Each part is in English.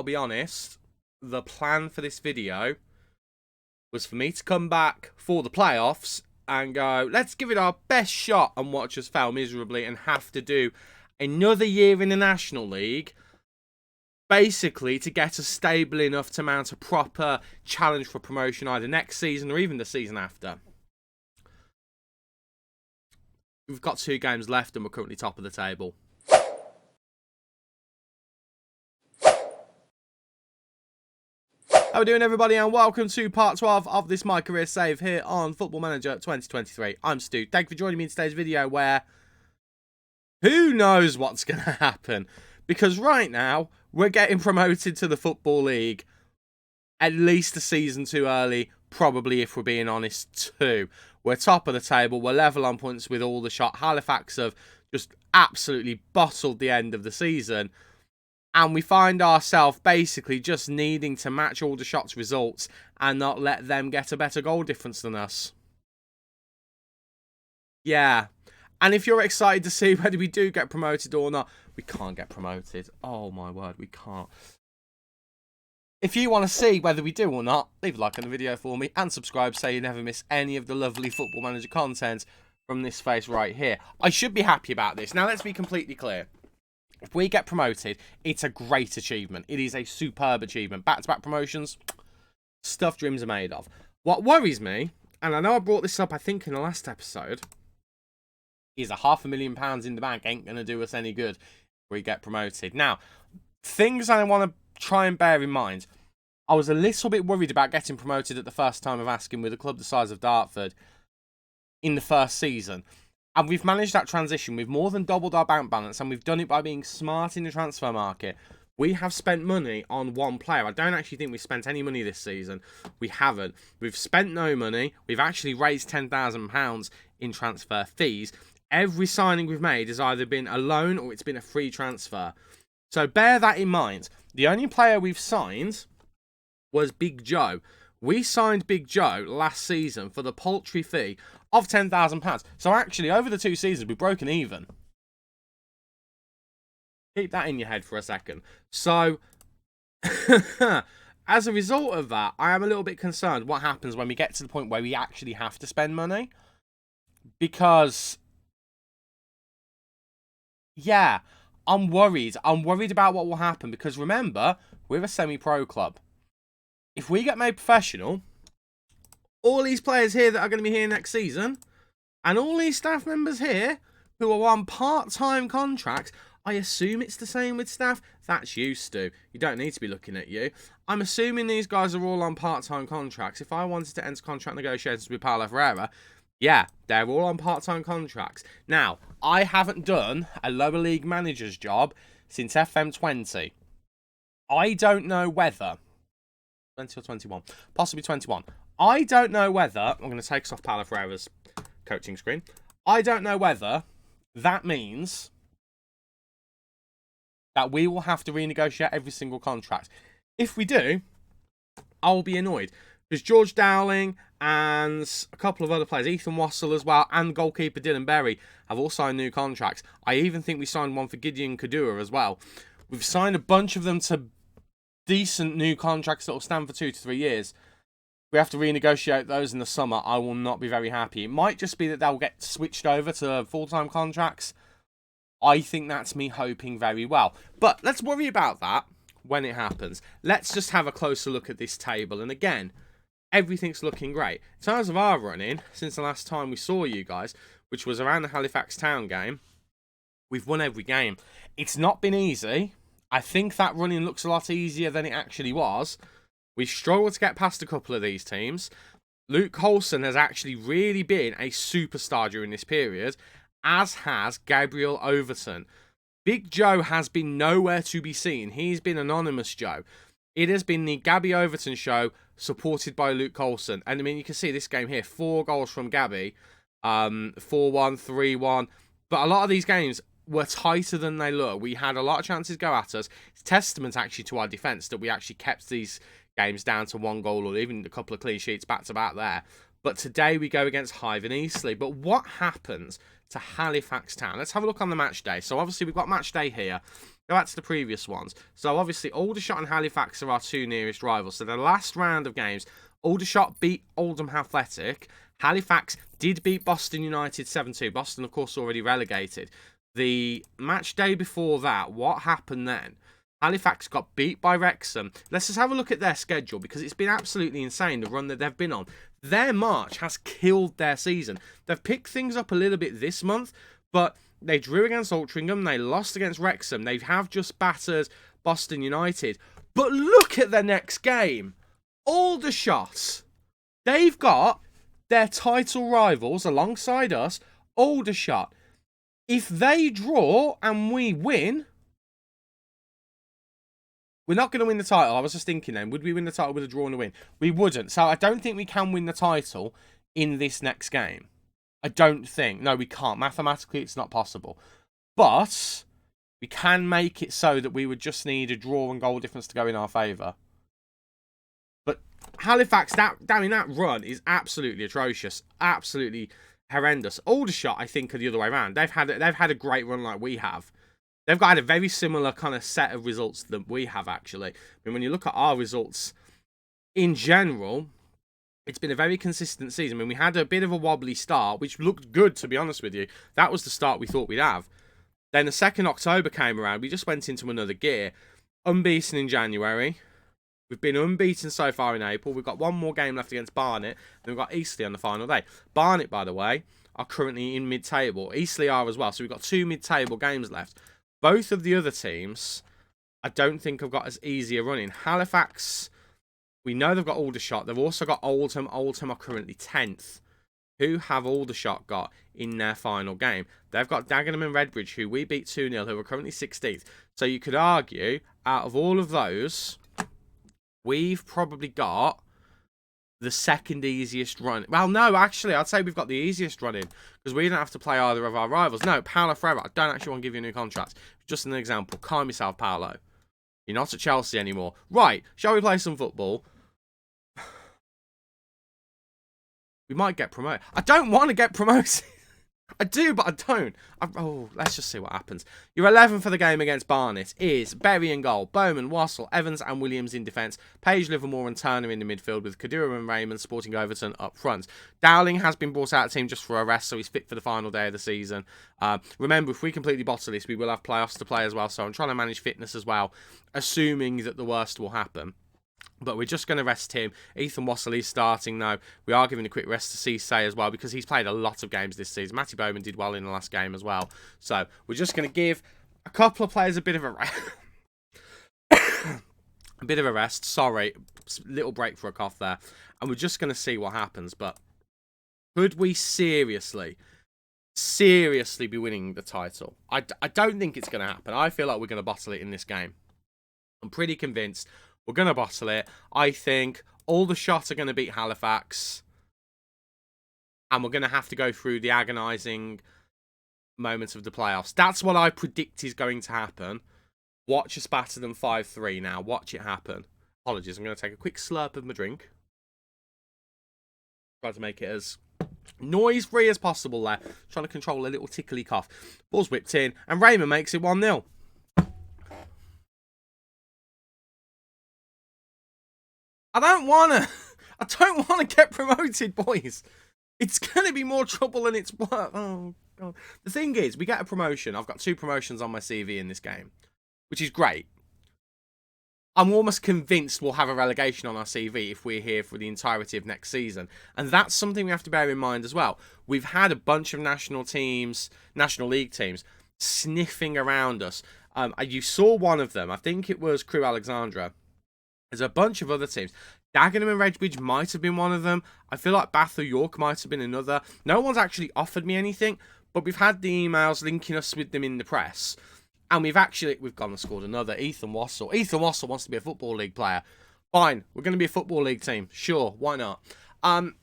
I'll be honest, the plan for this video was for me to come back for the playoffs and go, let's give it our best shot, and watch us fail miserably and have to do another year in the National League, basically to get us stable enough to mount a proper challenge for promotion either next season or even the season after. We've got 2 games left and we're currently top of the table. How are we doing, everybody, and welcome to part 12 of this Mycareer save here on Football Manager 2023. I'm Stu. Thank you for joining me in today's video where who knows what's going to happen, because right now we're getting promoted to the Football League at least a season too early, probably, if we're being honest, too. We're top of the table, we're level on points with all the shot. Halifax have just absolutely bottled the end of the season. And we find ourselves basically just needing to match all the shots results and not let them get a better goal difference than us. Yeah. And if you're excited to see whether we do get promoted or not, we can't get promoted. Oh my word, we can't. If you want to see whether we do or not, leave a like on the video for me and subscribe so you never miss any of the lovely Football Manager content from this face right here. I should be happy about this. Now, let's be completely clear. If we get promoted, it's a great achievement. It is a superb achievement. Back-to-back promotions, stuff dreams are made of. What worries me, and I know I brought this up, I think, in the last episode, is £500,000 in the bank ain't going to do us any good if we get promoted. Now, things I want to try and bear in mind. I was a little bit worried about getting promoted at the first time of asking with a club the size of Dartford in the first season. And we've managed that transition. We've more than doubled our bank balance, and we've done it by being smart in the transfer market. We have spent money on one player. I don't actually think we've spent any money this season. We haven't. We've spent no money. We've actually raised £10,000 in transfer fees. Every signing we've made has either been a loan or it's been a free transfer. So bear that in mind. The only player we've signed was Big Joe. We signed Big Joe last season for the paltry fee of £10,000. So actually, over the 2 seasons, we've broken even. Keep that in your head for a second. So, as a result of that, I am a little bit concerned what happens when we get to the point where we actually have to spend money. Because, yeah, I'm worried. I'm worried about what will happen. Because remember, we're a semi-pro club. If we get made professional, all these players here that are going to be here next season, and all these staff members here who are on part-time contracts, I assume it's the same with staff. That's you, Stu. You don't need to be looking at you. I'm assuming these guys are all on part-time contracts. If I wanted to enter contract negotiations with Paulo Ferreira, yeah, they're all on part-time contracts. Now, I haven't done a lower league manager's job since FM20. I don't know whether 20 or 21, possibly 21. I don't know whether, I'm going to take us off Paulo Ferreira's coaching screen. I don't know whether that means that we will have to renegotiate every single contract. If we do, I'll be annoyed. Because George Dowling and a couple of other players, Ethan Wassell as well, and goalkeeper Dylan Berry, have all signed new contracts. I even think we signed one for Gideon Kadua as well. We've signed a bunch of them to decent new contracts that will stand for 2 to 3 years. We have to renegotiate those in the summer. I will not be very happy. It might just be that they'll get switched over to full-time contracts. I think that's me hoping very well. But let's worry about that when it happens. Let's just have a closer look at this table. And again, everything's looking great. In terms of our running, since the last time we saw you guys, which was around the Halifax Town game, we've won every game. It's not been easy. I think that running looks a lot easier than it actually was. We've struggled to get past a couple of these teams. Luke Colson has actually really been a superstar during this period, as has Gabriel Overton. Big Joe has been nowhere to be seen. He's been anonymous Joe. It has been the Gabby Overton show, supported by Luke Colson. And I mean, you can see this game here, 4 goals from Gabby, 4-1, 3-1. But a lot of these games were tighter than they look. We had a lot of chances go at us. It's testament actually to our defence that we actually kept these games down to 1 goal or even a couple of clean sheets back to back there. But today we go against Hythe and Eastleigh. But what happens to Halifax Town? Let's have a look on the match day. So obviously we've got match day here. Go back to the previous ones. So obviously Aldershot and Halifax are our two nearest rivals. So the last round of games, Aldershot beat Oldham Athletic. Halifax did beat Boston United 7-2. Boston, of course, already relegated. The match day before that, what happened then? Halifax got beat by Wrexham. Let's just have a look at their schedule, because it's been absolutely insane, the run that they've been on. Their March has killed their season. They've picked things up a little bit this month, but they drew against Altrincham. They lost against Wrexham. They have just battered Boston United. But look at their next game. Aldershot. They've got their title rivals alongside us, Aldershot. If they draw and we win, we're not going to win the title. I was just thinking then, would we win the title with a draw and a win? We wouldn't. So I don't think we can win the title in this next game. I don't think. No, we can't. Mathematically, it's not possible. But we can make it so that we would just need a draw and goal difference to go in our favour. But Halifax, that run is absolutely atrocious. Absolutely horrendous. Aldershot, I think, are the other way around. They've had a great run like we have. They've had a very similar kind of set of results that we have, actually. I mean, when you look at our results in general, it's been a very consistent season. I mean, we had a bit of a wobbly start, which looked good, to be honest with you. That was the start we thought we'd have. Then the 2nd October came around. We just went into another gear. Unbeaten in January. We've been unbeaten so far in April. We've got one more game left against Barnet. Then we've got Eastleigh on the final day. Barnet, by the way, are currently in mid-table. Eastleigh are as well. So we've got 2 mid-table games left. Both of the other teams, I don't think have got as easy a run in. Halifax, we know they've got Aldershot. They've also got Oldham. Oldham are currently 10th. Who have Aldershot got in their final game? They've got Dagenham and Redbridge, who we beat 2-0, who are currently 16th. So you could argue, out of all of those, we've probably got the second easiest run. Well, no, actually, I'd say we've got the easiest run in, because we don't have to play either of our rivals. No, Paolo Ferreira, I don't actually want to give you a new contract. Just an example. Calm yourself, Paolo. You're not at Chelsea anymore. Right, shall we play some football? We might get promoted. I don't want to get promoted. I do, but I don't. Let's just see what happens. Your 11 for the game against Barnet is Berry in goal, Bowman, Wassell, Evans and Williams in defence, Page, Livermore and Turner in the midfield, with Kadura and Raymond supporting Overton up front. Dowling has been brought out of the team just for a rest, so he's fit for the final day of the season. Remember, if we completely bottle this, we will have playoffs to play as well, so I'm trying to manage fitness as well, assuming that the worst will happen. But we're just going to rest him. Ethan Wassell is starting now. We are giving a quick rest to Cisse as well, because he's played a lot of games this season. Matty Bowman did well in the last game as well. So we're just going to give a couple of players a bit of a rest. A bit of a rest. Sorry. Little break for a cough there. And we're just going to see what happens. But could we seriously be winning the title? I don't think it's going to happen. I feel like we're going to bottle it in this game. I'm pretty convinced we're going to bottle it. I think Aldershot are going to beat Halifax. And we're going to have to go through the agonising moments of the playoffs. That's what I predict is going to happen. Watch us batter them 5-3 now. Watch it happen. Apologies, I'm going to take a quick slurp of my drink. Try to make it as noise-free as possible there. Trying to control a little tickly cough. Ball's whipped in, and Raymond makes it 1-0. I don't want to get promoted, boys. It's going to be more trouble than it's worth. Oh, God. The thing is, we get a promotion. I've got 2 promotions on my CV in this game, which is great. I'm almost convinced we'll have a relegation on our CV if we're here for the entirety of next season. And that's something we have to bear in mind as well. We've had a bunch of national league teams, sniffing around us. You saw one of them. I think it was Crewe Alexandra. There's a bunch of other teams. Dagenham and Redbridge might have been one of them. I feel like Bath or York might have been another. No one's actually offered me anything, but we've had the emails linking us with them in the press. And we've gone and scored another. Ethan Wassell. Ethan Wassell wants to be a Football League player. Fine, we're going to be a Football League team. Sure, why not? None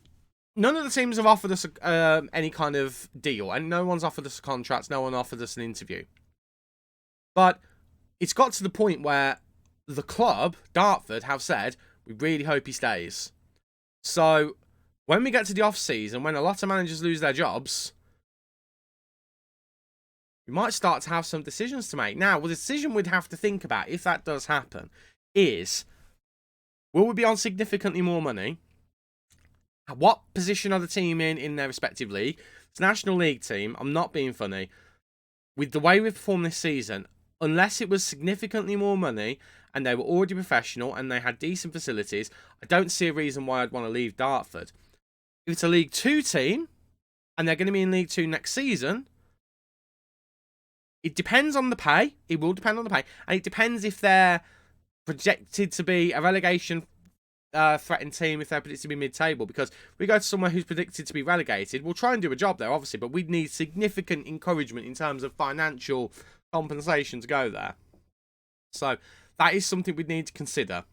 of the teams have offered us any kind of deal. And no one's offered us a contract. No one offered us an interview. But it's got to the point where the club, Dartford, have said, we really hope he stays. So when we get to the off-season, when a lot of managers lose their jobs, we might start to have some decisions to make. Now, the decision we'd have to think about, if that does happen, is, will we be on significantly more money? What position are the team in their respective league? It's a National League team. I'm not being funny. With the way we've performed this season, unless it was significantly more money and they were already professional and they had decent facilities, I don't see a reason why I'd want to leave Dartford. If it's a League 2 team and they're going to be in League 2 next season, it depends on the pay. It will depend on the pay. And it depends if they're projected to be a relegation threatened team, if they're predicted to be mid-table, because we go to somewhere who's predicted to be relegated, we'll try and do a job there, obviously, but we'd need significant encouragement in terms of financial compensation to go there. So that is something we'd need to consider.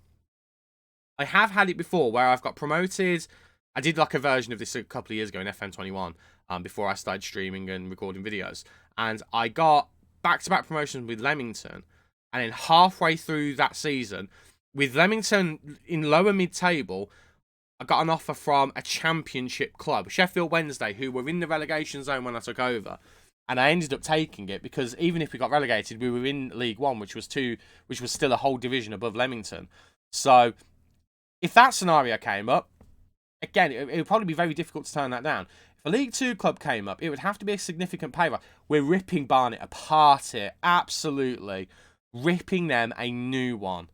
I have had it before where I've got promoted. I did like a version of this a couple of years ago in FM21 before I started streaming and recording videos, and I got back-to-back promotions with Leamington, and then halfway through that season, with Leamington in lower mid-table, I got an offer from a championship club, Sheffield Wednesday, who were in the relegation zone when I took over. And I ended up taking it because even if we got relegated, we were in League 1, which was still a whole division above Leamington. So if that scenario came up, again, it would probably be very difficult to turn that down. If a League 2 club came up, it would have to be a significant pay rise. We're ripping Barnet apart here. Absolutely. Ripping them a new one.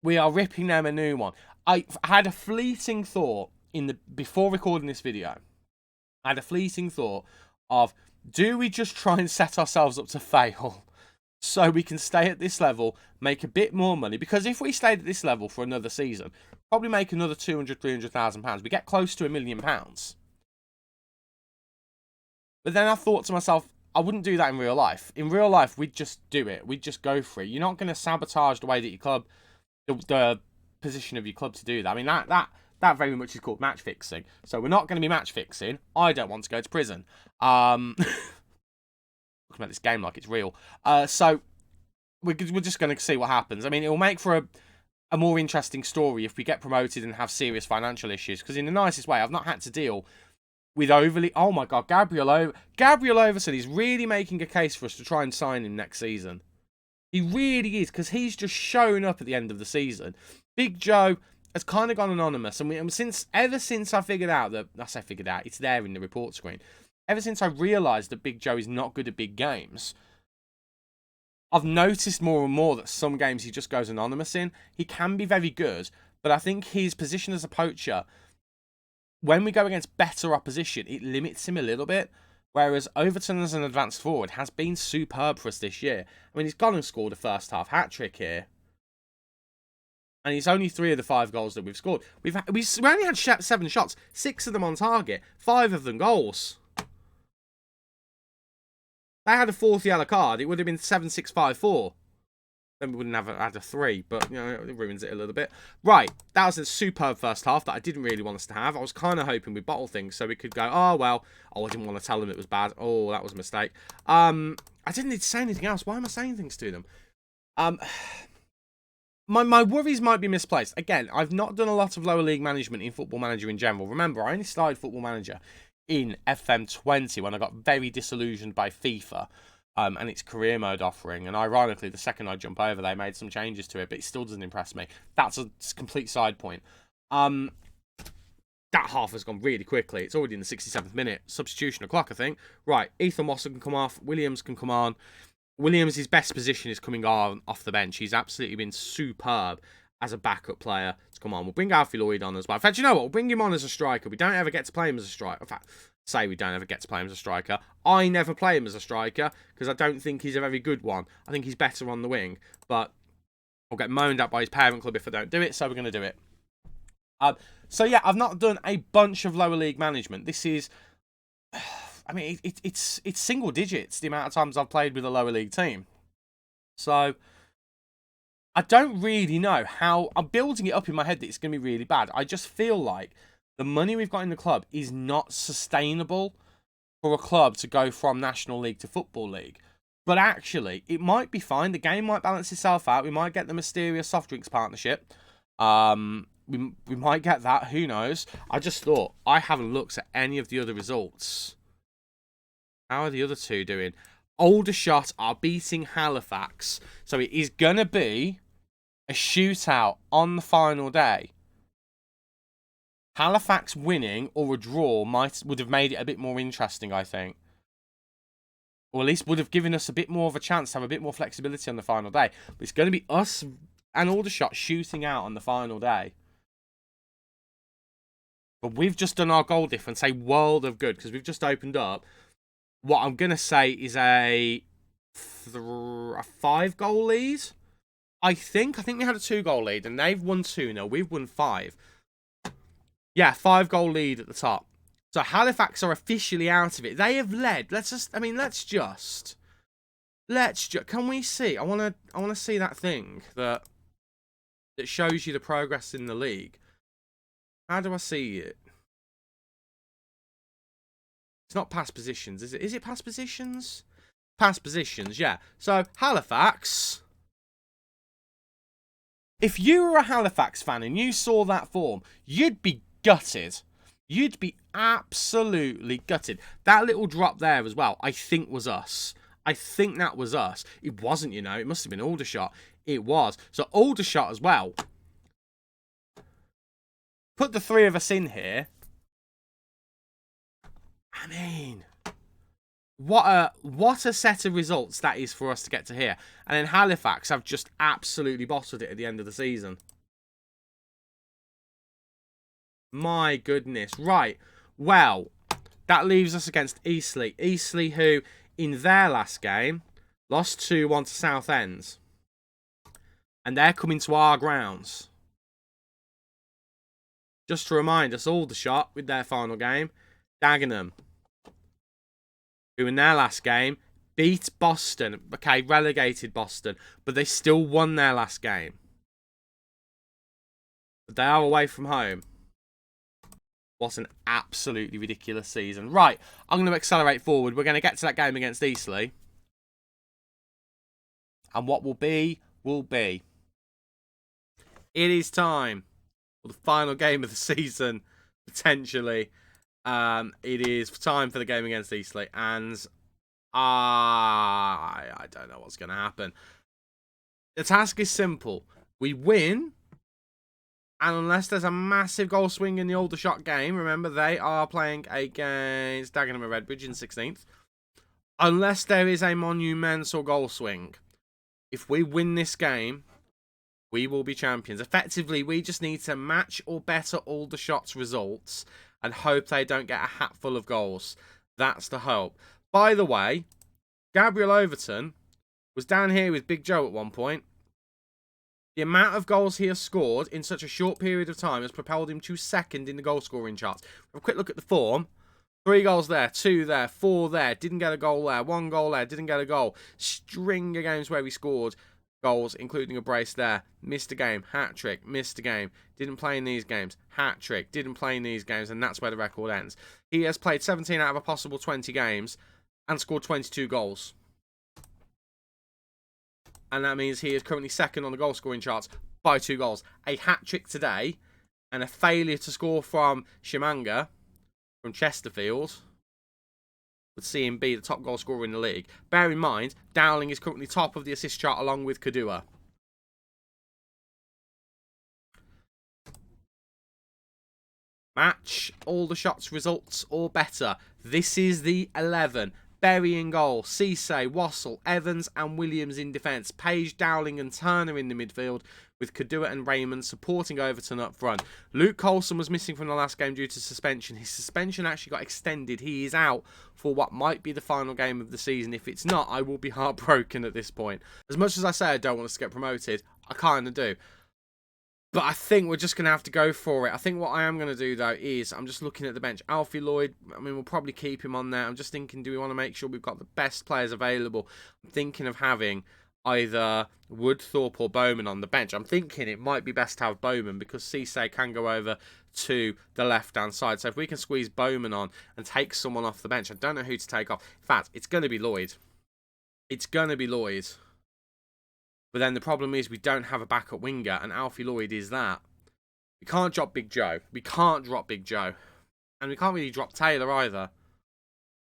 We are ripping them a new one. I had a fleeting thought before recording this video. I had a fleeting thought of, do we just try and set ourselves up to fail so we can stay at this level, make a bit more money? Because if we stayed at this level for another season, probably make another £200,000-300,000. We get close to £1 million. But then I thought to myself, I wouldn't do that in real life. In real life, we'd just do it. We'd just go for it. You're not going to sabotage the way that your club, the position of your club to do that. I mean, that very much is called match fixing. So we're not going to be match fixing. I don't want to go to prison. Talking about this game like it's real. So we're just going to see what happens. I mean, it will make for a more interesting story if we get promoted and have serious financial issues. Because in the nicest way, I've not had to deal with overly... Oh my God, Gabriel Overson is really making a case for us to try and sign him next season. He really is, because he's just shown up at the end of the season. Big Joe has kind of gone anonymous, and ever since I figured out that... I say figured out, it's there in the report screen. Ever since I realised that Big Joe is not good at big games, I've noticed more and more that some games he just goes anonymous in. He can be very good, but I think his position as a poacher, when we go against better opposition, it limits him a little bit. Whereas Overton as an advanced forward has been superb for us this year. I mean, he's gone and scored a first half hat-trick here. And it's only 3 of the 5 goals that we've scored. We only had 7 shots, 6 of them on target, 5 of them goals. They had a 4th yellow card, it would have been 7-6-5-4. Then we wouldn't have had a 3, but, you know, it ruins it a little bit. Right, that was a superb first half that I didn't really want us to have. I was kind of hoping we'd bottle things so we could go, oh, well, I didn't want to tell them it was bad. Oh, that was a mistake. I didn't need to say anything else. Why am I saying things to them? My worries might be misplaced. Again, I've not done a lot of lower league management in Football Manager in general. Remember, I only started Football Manager in FM20 when I got very disillusioned by FIFA. And its career mode offering, and ironically, the second I jump over, they made some changes to it, but it still doesn't impress me. That's a complete side point. That half has gone really quickly. It's already in the 67th minute. Substitution o'clock, I think. Right, Ethan Watson can come off. Williams can come on. Williams' best position is coming on off the bench. He's absolutely been superb as a backup player to come on. We'll bring Alfie Lloyd on as well. In fact, you know what? We'll bring him on as a striker. We don't ever get to play him as a striker. In fact, say we don't ever get to play him as a striker. I never play him as a striker because I don't think he's a very good one. I think he's better on the wing, but I'll get moaned at by his parent club if I don't do it, so we're going to do it. So yeah, I've not done a bunch of lower league management. This is, I mean, it's single digits the amount of times I've played with a lower league team. So I don't really know how. I'm building it up in my head that it's going to be really bad. I just feel like the money we've got in the club is not sustainable for a club to go from National League to Football League. But actually, it might be fine. The game might balance itself out. We might get the mysterious soft drinks partnership. we might get that. Who knows? I just thought, I haven't looked at any of the other results. How are the other two doing? Aldershot are beating Halifax. So it is going to be a shootout on the final day. Halifax winning or a draw would have made it a bit more interesting, I think. Or at least would have given us a bit more of a chance to have a bit more flexibility on the final day. But it's going to be us and Aldershot shooting out on the final day. But we've just done our goal difference a world of good because we've just opened up what I'm going to say is a 5-goal lead. I think we had a 2-goal lead and they've won 2-0. We've won 5. Yeah, 5-goal lead at the top. So Halifax are officially out of it. They have led. Can we see? I want to see that thing that shows you the progress in the league. How do I see it? It's not past positions, is it? Is it past positions? Past positions, yeah. So Halifax. If you were a Halifax fan and you saw that form, you'd be gutted. You'd be absolutely gutted. That little drop there as well, I think was us. I think that was us. It wasn't, you know. It must have been Aldershot. It was. So Aldershot as well. Put the 3 of us in here. I mean, what a set of results that is for us to get to here. And then Halifax have just absolutely bottled it at the end of the season. My goodness. Right. Well, that leaves us against Eastleigh. Eastleigh, who, in their last game, lost 2-1 to Southend. And they're coming to our grounds. Just to remind us, Aldershot, with their final game, Dagenham, who in their last game beat Boston. Okay, relegated Boston, but they still won their last game. But they are away from home. What an absolutely ridiculous season. Right, I'm going to accelerate forward. We're going to get to that game against Eastleigh. And what will be, will be. It is time for the final game of the season, potentially. It is time for the game against Eastleigh. And I don't know what's going to happen. The task is simple. We win. And unless there's a massive goal swing in the Aldershot game, remember they are playing against Dagenham and Redbridge in 16th. Unless there is a monumental goal swing, if we win this game, we will be champions. Effectively, we just need to match or better Aldershot's results and hope they don't get a hatful of goals. That's the hope. By the way, Gabriel Overton was down here with Big Joe at one point. The amount of goals he has scored in such a short period of time has propelled him to 2nd in the goal scoring charts. Have a quick look at the form. 3 goals there, 2 there, 4 there, didn't get a goal there, 1 goal there, didn't get a goal. String of games where he scored goals, including a brace there. Missed a game, hat-trick, missed a game. Didn't play in these games, hat-trick, didn't play in these games, and that's where the record ends. He has played 17 out of a possible 20 games and scored 22 goals. And that means he is currently 2nd on the goal scoring charts by 2 goals. A hat-trick today and a failure to score from Shimanga from Chesterfield would see him be the top goal scorer in the league. Bear in mind, Dowling is currently top of the assist chart along with Kadua. Match Aldershot's results or better. This is the 11. Berry in goal, Cisse, Wassell, Evans and Williams in defence. Page, Dowling and Turner in the midfield, with Kadua and Raymond supporting Overton up front. Luke Colson was missing from the last game due to suspension. His suspension actually got extended. He is out for what might be the final game of the season. If it's not, I will be heartbroken at this point. As much as I say I don't want us to get promoted, I kind of do. But I think we're just going to have to go for it. I think what I am going to do, though, is I'm just looking at the bench. Alfie Lloyd, I mean, we'll probably keep him on there. I'm just thinking, do we want to make sure we've got the best players available? I'm thinking of having either Woodthorpe or Bowman on the bench. I'm thinking it might be best to have Bowman because Cisse can go over to the left-hand side. So if we can squeeze Bowman on and take someone off the bench, I don't know who to take off. In fact, it's going to be Lloyd. It's going to be Lloyd. But then the problem is we don't have a backup winger, and Alfie Lloyd is that. We can't drop Big Joe. We can't drop Big Joe. And we can't really drop Taylor either.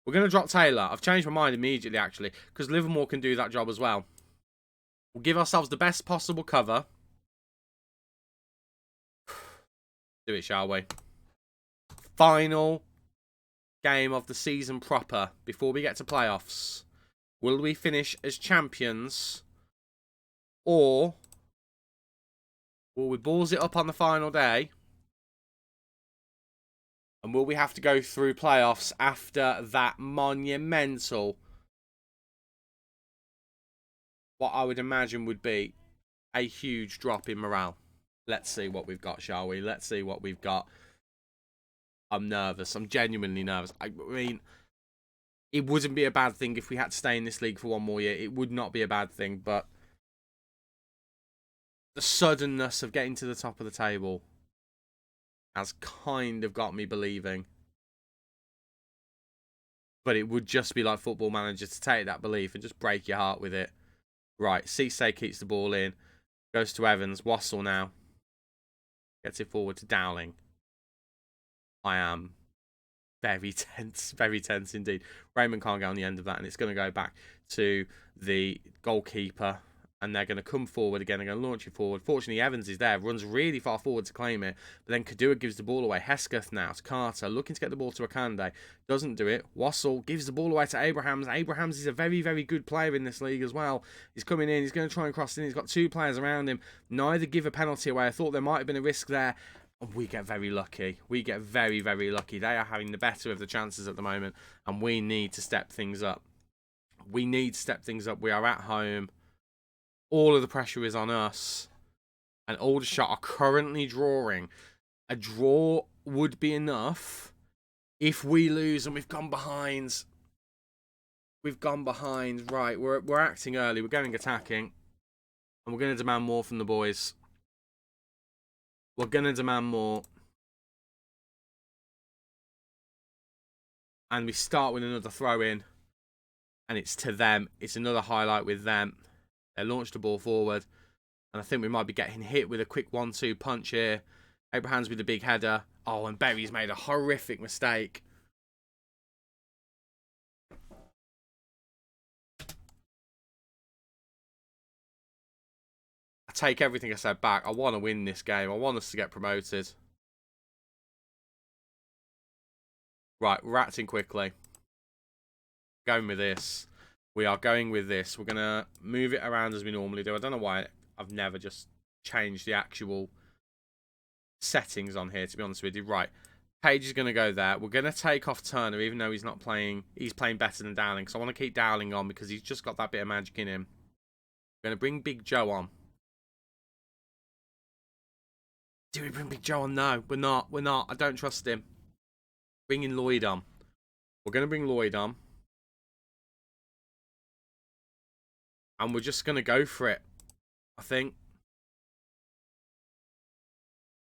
We're going to drop Taylor. I've changed my mind immediately, actually, because Livermore can do that job as well. We'll give ourselves the best possible cover. Do it, shall we? Final game of the season proper before we get to playoffs. Will we finish as champions? Or will we balls it up on the final day? And will we have to go through playoffs after that monumental, what I would imagine would be a huge drop in morale? Let's see what we've got, shall we? Let's see what we've got. I'm nervous. I'm genuinely nervous. I mean, it wouldn't be a bad thing if we had to stay in this league for one more year. It would not be a bad thing, but the suddenness of getting to the top of the table has kind of got me believing. But it would just be like Football Manager to take that belief and just break your heart with it. Right, Cisse keeps the ball in. Goes to Evans. Wassell now. Gets it forward to Dowling. I am very tense indeed. Raymond can't get on the end of that, and it's going to go back to the goalkeeper. And they're going to come forward again. They're going to launch it forward. Fortunately, Evans is there. Runs really far forward to claim it. But then Kadua gives the ball away. Hesketh now to Carter. Looking to get the ball to Akande. Doesn't do it. Wassell gives the ball away to Abrahams. Abrahams is a very, very good player in this league as well. He's coming in. He's going to try and cross in. He's got two players around him. Neither give a penalty away. I thought there might have been a risk there. We get very lucky. We get very, very lucky. They are having the better of the chances at the moment. And we need to step things up. We need to step things up. We are at home. All of the pressure is on us. And Aldershot are currently drawing. A draw would be enough if we lose and we've gone behind. We've gone behind. Right, we're acting early. We're going attacking. And we're going to demand more from the boys. We're going to demand more. And we start with another throw in. And it's to them. It's another highlight with them. They launched the ball forward. And I think we might be getting hit with a quick 1-2 punch here. Abrahams with a big header. Oh, and Berry's made a horrific mistake. I take everything I said back. I want to win this game. I want us to get promoted. Right, we're acting quickly. Going with this. We are going with this. We're going to move it around as we normally do. I don't know why I've never just changed the actual settings on here, to be honest with you. Right. Page is going to go there. We're going to take off Turner, even though he's not playing. He's playing better than Dowling. So I want to keep Dowling on because he's just got that bit of magic in him. We're going to bring Big Joe on. Do we bring Big Joe on? No, we're not. We're not. I don't trust him. Bringing Lloyd on. We're going to bring Lloyd on. And we're just going to go for it, I think.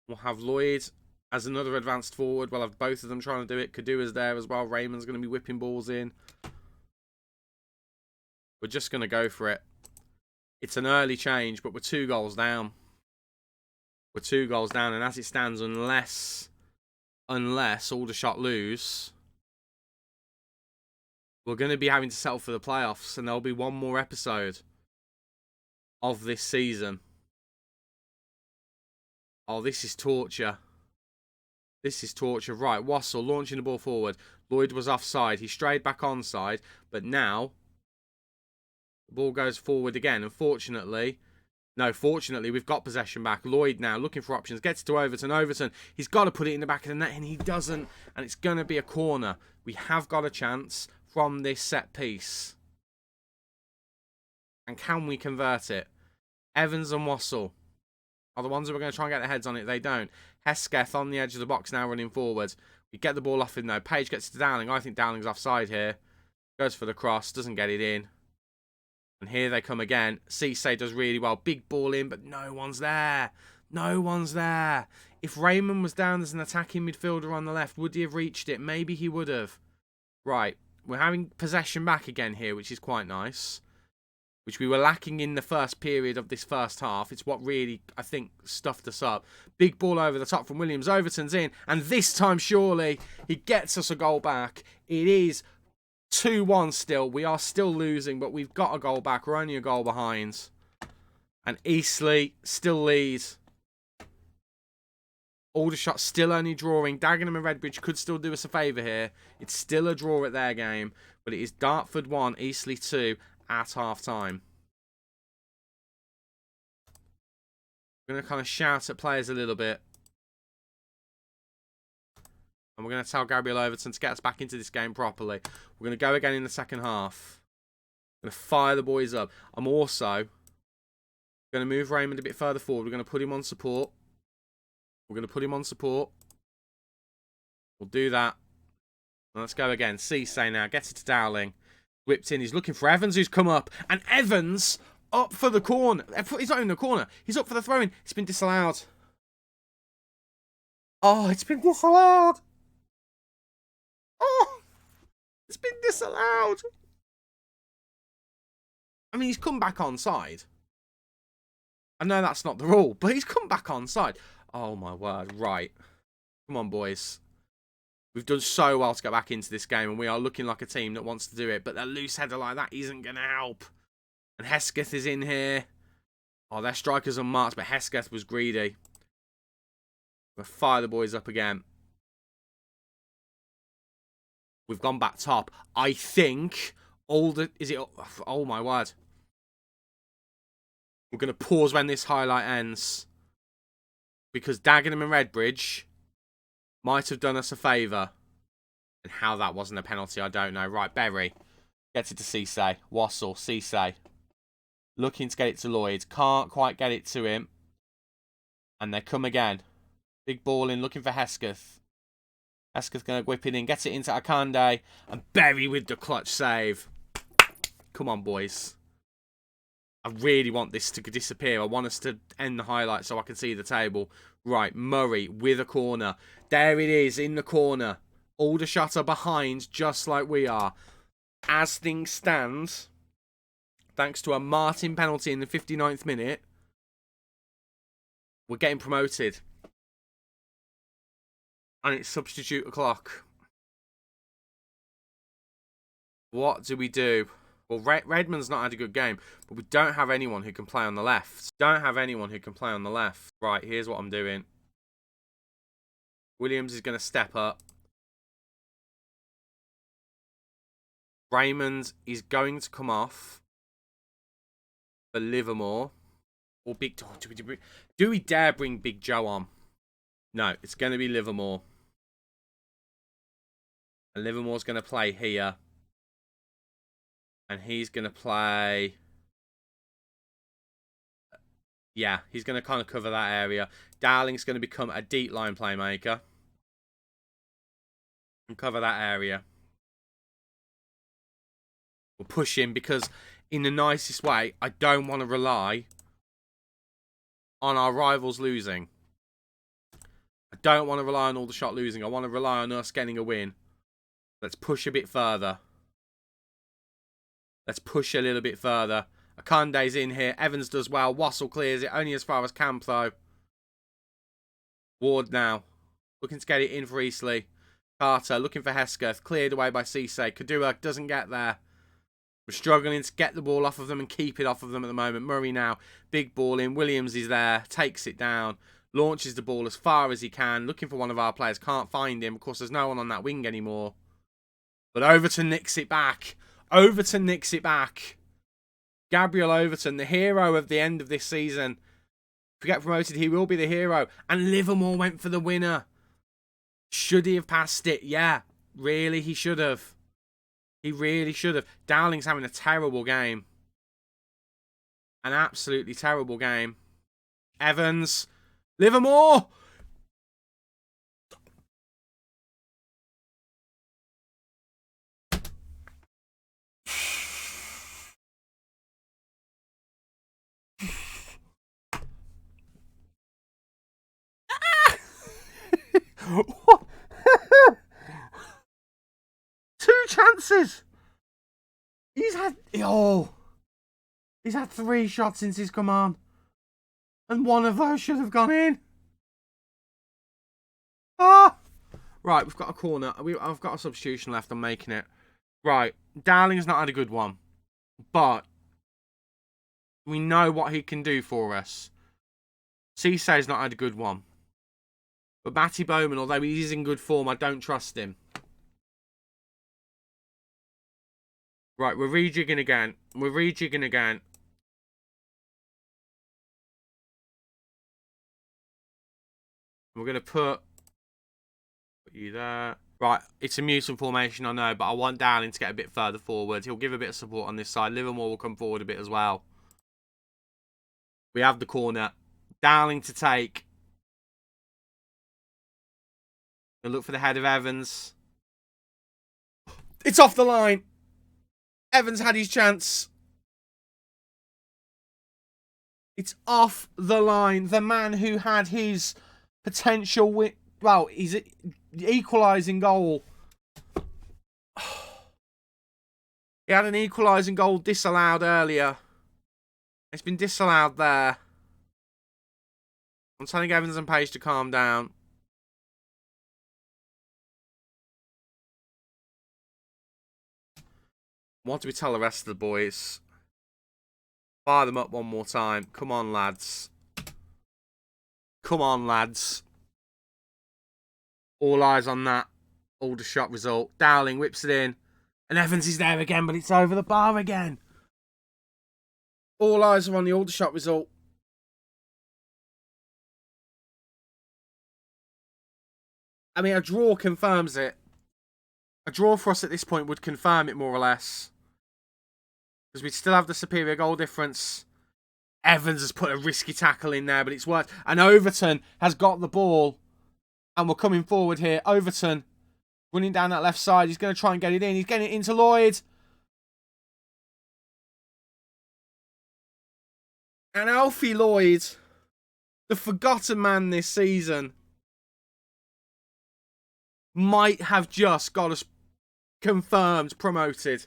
We'll have Lloyd as another advanced forward. We'll have both of them trying to do it. Kadua's there as well. Raymond's going to be whipping balls in. We're just going to go for it. It's an early change, but we're 2 goals down. We're 2 goals down, and as it stands, unless Aldershot lose, we're going to be having to settle for the playoffs, and there'll be one more episode of this season. Oh, this is torture. This is torture. Right, Wassell launching the ball forward. Lloyd was offside. He strayed back onside, but now the ball goes forward again. Unfortunately, fortunately, we've got possession back. Lloyd now looking for options. Gets to Overton. Overton, he's got to put it in the back of the net, and he doesn't. And it's going to be a corner. We have got a chance from this set piece. And can we convert it? Evans and Wassell are the ones that we're going to try and get their heads on it. They don't. Hesketh on the edge of the box now running forward. We get the ball off him though. Page gets to Dowling. I think Dowling's offside here. Goes for the cross. Doesn't get it in. And here they come again. Cisse does really well. Big ball in, but no one's there. No one's there. If Raymond was down as an attacking midfielder on the left, would he have reached it? Maybe he would have. Right. We're having possession back again here, which is quite nice. which we were lacking in the first period of this first half. It's what really, I think, stuffed us up. Big ball over the top from Williams. Overton's in. And this time, surely, he gets us a goal back. It is 2-1 still. We are still losing, but we've got a goal back. We're only a goal behind. And Eastleigh still leads. Aldershot still only drawing. Dagenham and Redbridge could still do us a favour here. It's still a draw at their game. But it is Dartford 1, Eastleigh 2 at half-time. We're going to kind of shout at players a little bit. And we're going to tell Gabriel Overton to get us back into this game properly. We're going to go again in the second half. We're going to fire the boys up. I'm also going to move Raymond a bit further forward. We're going to put him on support. We're going to put him on support. We'll do that. And let's go again. Cisse now. Gets it to Dowling. Whipped in. He's looking for Evans, who's come up. And Evans up for the corner. He's not in the corner. He's up for the throw-in. It's been disallowed. Oh, it's been disallowed. Oh, it's been disallowed. I mean, he's come back onside. I know that's not the rule, but he's come back onside. Oh, my word. Right. Come on, boys. We've done so well to get back into this game, and we are looking like a team that wants to do it. But a loose header like that isn't going to help. And Hesketh is in here. Oh, their strikers are marked, but Hesketh was greedy. We'll fire the boys up again. We've gone back top. I think is it? Oh my word! We're going to pause when this highlight ends because Dagenham and Redbridge might have done us a favour, and how that wasn't a penalty, I don't know. Right, Berry gets it to Cisse. Wassell, Cisse, looking to get it to Lloyd, can't quite get it to him, and they come again. Big ball in, looking for Hesketh. Hesketh going to whip it in, gets it into Akande, and Berry with the clutch save. Come on, boys. I really want this to disappear. I want us to end the highlight so I can see the table. Right, Murray with a corner. There it is, in the corner. Aldershot are behind, just like we are. As things stand, thanks to a Martin penalty in the 59th minute, we're getting promoted. And it's substitute o'clock. What do we do? Well, Redmond's not had a good game, but we don't have anyone who can play on the left. Right, here's what I'm doing. Williams is going to step up. Raymond is going to come off for Livermore. Or Big... Do we dare bring Big Joe on? No, it's going to be Livermore. And Livermore's going to play here. And he's going to play... Yeah, he's going to kind of cover that area. Dowling's going to become a deep line playmaker. And cover that area. We'll push him because, in the nicest way, I don't want to rely on our rivals losing. I don't want to rely on Aldershot losing. I want to rely on us getting a win. Let's push a bit further. Let's push a little bit further. Akande's in here. Evans does well. Wassell clears it. Only as far as Camp, though. Ward now. Looking to get it in for Eastleigh. Carter looking for Hesketh. Cleared away by Cisse. Kadua doesn't get there. We're struggling to get the ball off of them and keep it off of them at the moment. Murray now. Big ball in. Williams is there. Takes it down. Launches the ball as far as he can. Looking for one of our players. Can't find him. Of course, there's no one on that wing anymore. But Overton nicks it back. Overton nicks it back. Gabriel Overton, the hero of the end of this season. If we get promoted, he will be the hero. And Livermore went for the winner. Should he have passed it? Yeah, really, he should have. He really should have. Dowling's having a terrible game. An absolutely terrible game. Evans. Livermore! What? 2 chances. He's had... Oh. He's had 3 shots since he's come on. And one of those should have gone in. Ah! Right, we've got a corner. I've got a substitution left. I'm making it. Right, Dowling's not had a good one. But we know what he can do for us. Cissé's not had a good one. But Matty Bowman, although he is in good form, I don't trust him. Right, we're rejigging again. We're rejigging again. We're going to put you there. Right, it's a mutant formation, I know, but I want Dowling to get a bit further forward. He'll give a bit of support on this side. Livermore will come forward a bit as well. We have the corner. Dowling to take. We'll look for the head of Evans. It's off the line. Evans had his chance. It's off the line. The man who had his potential win. Well, he's equalising goal. He had an equalising goal disallowed earlier. It's been disallowed there. I'm telling Evans and Page to calm down. What do we tell the rest of the boys? Fire them up one more time. Come on, lads. Come on, lads. All eyes on that Aldershot result. Dowling whips it in. And Evans is there again, but it's over the bar again. All eyes are on the Aldershot result. I mean, a draw confirms it. A draw for us at this point would confirm it more or less. Because we'd still have the superior goal difference. Evans has put a risky tackle in there, but it's worked. And Overton has got the ball. And we're coming forward here. Overton running down that left side. He's going to try and get it in. He's getting it into Lloyd. And Alfie Lloyd, the forgotten man this season, might have just got us confirmed promoted.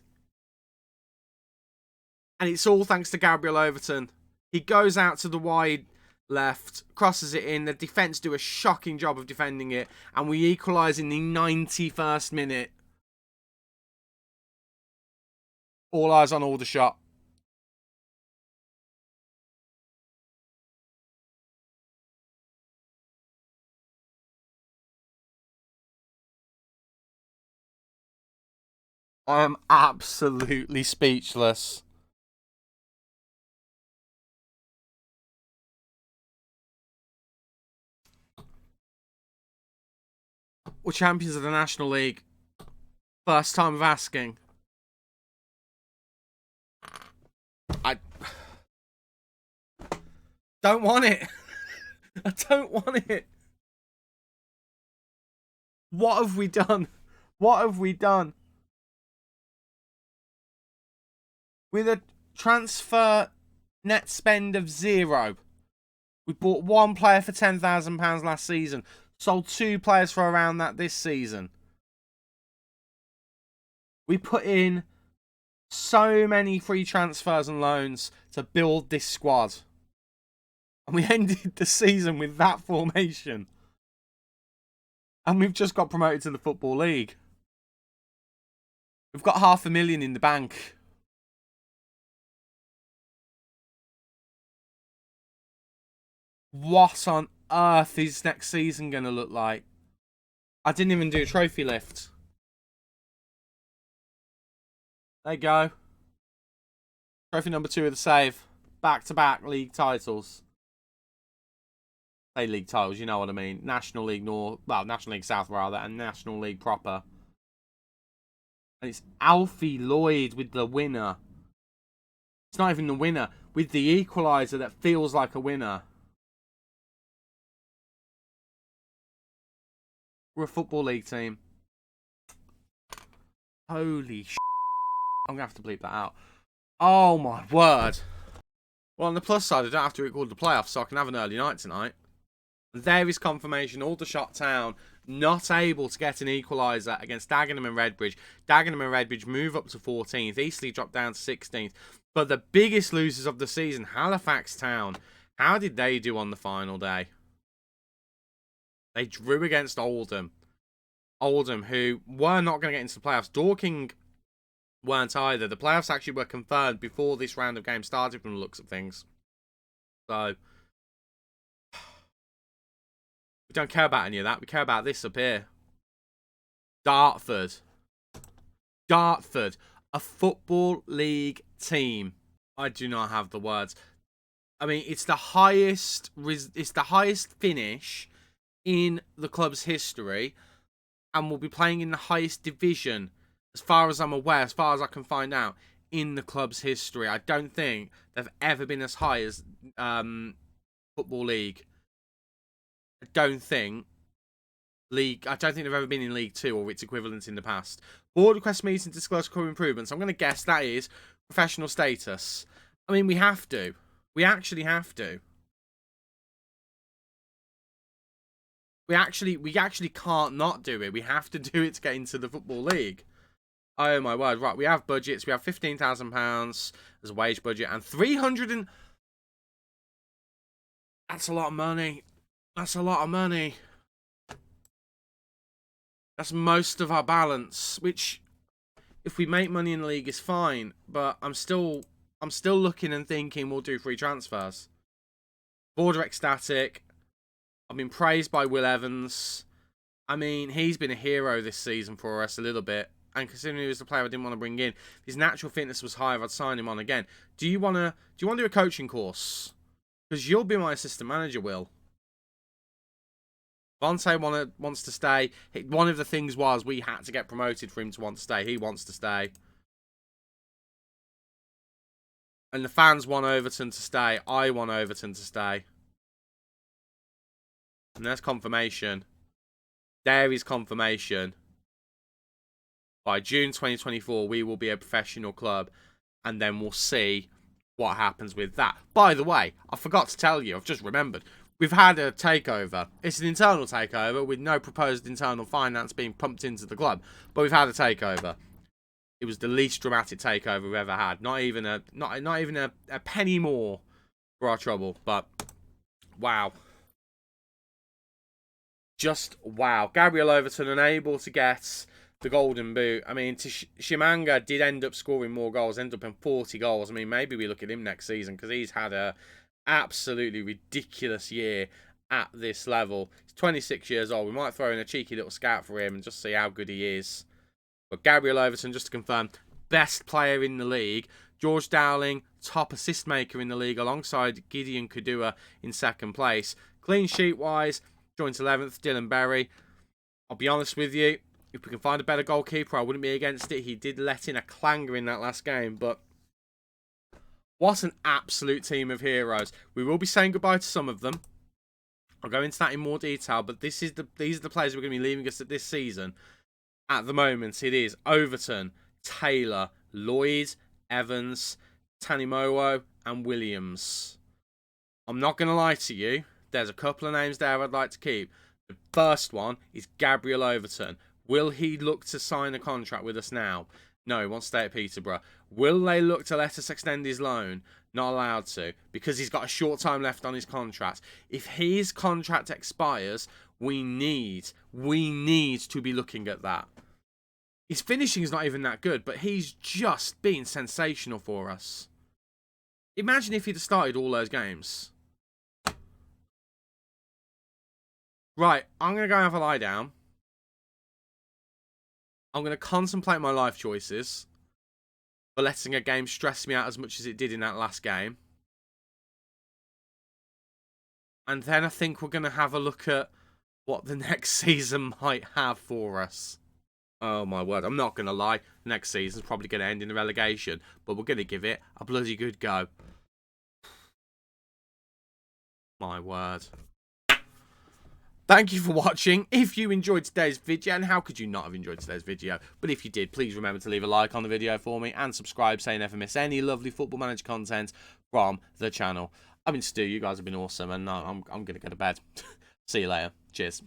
And it's all thanks to Gabriel Overton. He goes out to the wide left, crosses it in. The defence do a shocking job of defending it. And we equalise in the 91st minute. All eyes on Aldershot. I am absolutely speechless. We're champions of the National League. First time of asking. I don't want it. I don't want it. What have we done? What have we done? With a transfer net spend of 0. We bought 1 player for £10,000 last season. Sold 2 players for around that this season. We put in so many free transfers and loans to build this squad. And we ended the season with that formation. And we've just got promoted to the Football League. We've got £500,000 in the bank. What on earth is next season going to look like? I didn't even do a trophy lift. There you go. Trophy number 2 of the save. Back-to-back league titles. Say league titles, you know what I mean. National League North, well, National League South rather, and National League proper. And it's Alfie Lloyd with the winner. It's not even the winner. With the equaliser that feels like a winner. We're a Football League team. Holy sh**. I'm going to have to bleep that out. Oh my word. Well, on the plus side, I don't have to record the playoffs, so I can have an early night tonight. There is confirmation. Aldershot Town not able to get an equaliser against Dagenham and Redbridge. Dagenham and Redbridge move up to 14th. Eastleigh drop down to 16th. But the biggest losers of the season, Halifax Town. How did they do on the final day? They drew against Oldham. Oldham, who were not going to get into the playoffs. Dorking weren't either. The playoffs actually were confirmed before this round of games started from the looks of things. So, we don't care about any of that. We care about this up here. Dartford. Dartford. A Football League team. I do not have the words. I mean, it's the highest finish in the club's history, and will be playing in the highest division, as far as I'm aware, as far as I can find out, in the club's history. I don't think they've ever been as high as Football League. I don't think they've ever been in League 2 or its equivalent in the past. Board request meeting to disclose club improvements. I'm going to guess that is professional status. I mean, we have to. We actually have to. We actually can't not do it. We have to do it to get into the Football League. Oh my word. Right, we have budgets. We have £15,000 as a wage budget and 300 and... That's a lot of money. That's a lot of money. That's most of our balance, which, if we make money in the league, is fine. But I'm still looking and thinking we'll do free transfers. Board are ecstatic. I've been praised by Will Evans. I mean, he's been a hero this season for us a little bit. And considering he was the player I didn't want to bring in, if his natural fitness was higher, I'd sign him on again. Do you want to do a coaching course? Because you'll be my assistant manager, Will. Vontae wants to stay. One of the things was we had to get promoted for him to want to stay. He wants to stay. And the fans want Overton to stay. I want Overton to stay. And there's confirmation. There is confirmation. By June 2024, we will be a professional club. And then we'll see what happens with that. By the way, I forgot to tell you. I've just remembered. We've had a takeover. It's an internal takeover with no proposed internal finance being pumped into the club. But we've had a takeover. It was the least dramatic takeover we've ever had. Not even a penny more for our trouble. But wow. Just wow. Gabriel Overton unable to get the golden boot. I mean, Shimanga did end up scoring more goals. Ended up in 40 goals. I mean, maybe we look at him next season because he's had a absolutely ridiculous year at this level. He's 26 years old. We might throw in a cheeky little scout for him and just see how good he is. But Gabriel Overton, just to confirm, best player in the league. George Dowling, top assist maker in the league, alongside Gideon Kudua in second place. Clean sheet wise, joint 11th, Dylan Berry. I'll be honest with you, if we can find a better goalkeeper, I wouldn't be against it. He did let in a clanger in that last game, but what an absolute team of heroes. We will be saying goodbye to some of them. I'll go into that in more detail, but these are the players who are going to be leaving us at this season. At the moment, it is Overton, Taylor, Lloyd, Evans, Tanimowo, and Williams. I'm not going to lie to you. There's a couple of names there I'd like to keep. The first one is Gabriel Overton. Will he look to sign a contract with us now? No, he wants to stay at Peterborough. Will they look to let us extend his loan? Not allowed to, because he's got a short time left on his contract. If his contract expires, we need to be looking at that. His finishing is not even that good, but he's just been sensational for us. Imagine if he'd have started all those games. Right, I'm going to go and have a lie down. I'm going to contemplate my life choices for letting a game stress me out as much as it did in that last game. And then I think we're going to have a look at what the next season might have for us. Oh my word, I'm not going to lie. Next season's probably going to end in a relegation, but we're going to give it a bloody good go. My word. Thank you for watching. If you enjoyed today's video, and how could you not have enjoyed today's video? But if you did, please remember to leave a like on the video for me and subscribe so you never miss any lovely Football Manager content from the channel. I've been Stu, you guys have been awesome, and I'm going to go to bed. See you later. Cheers.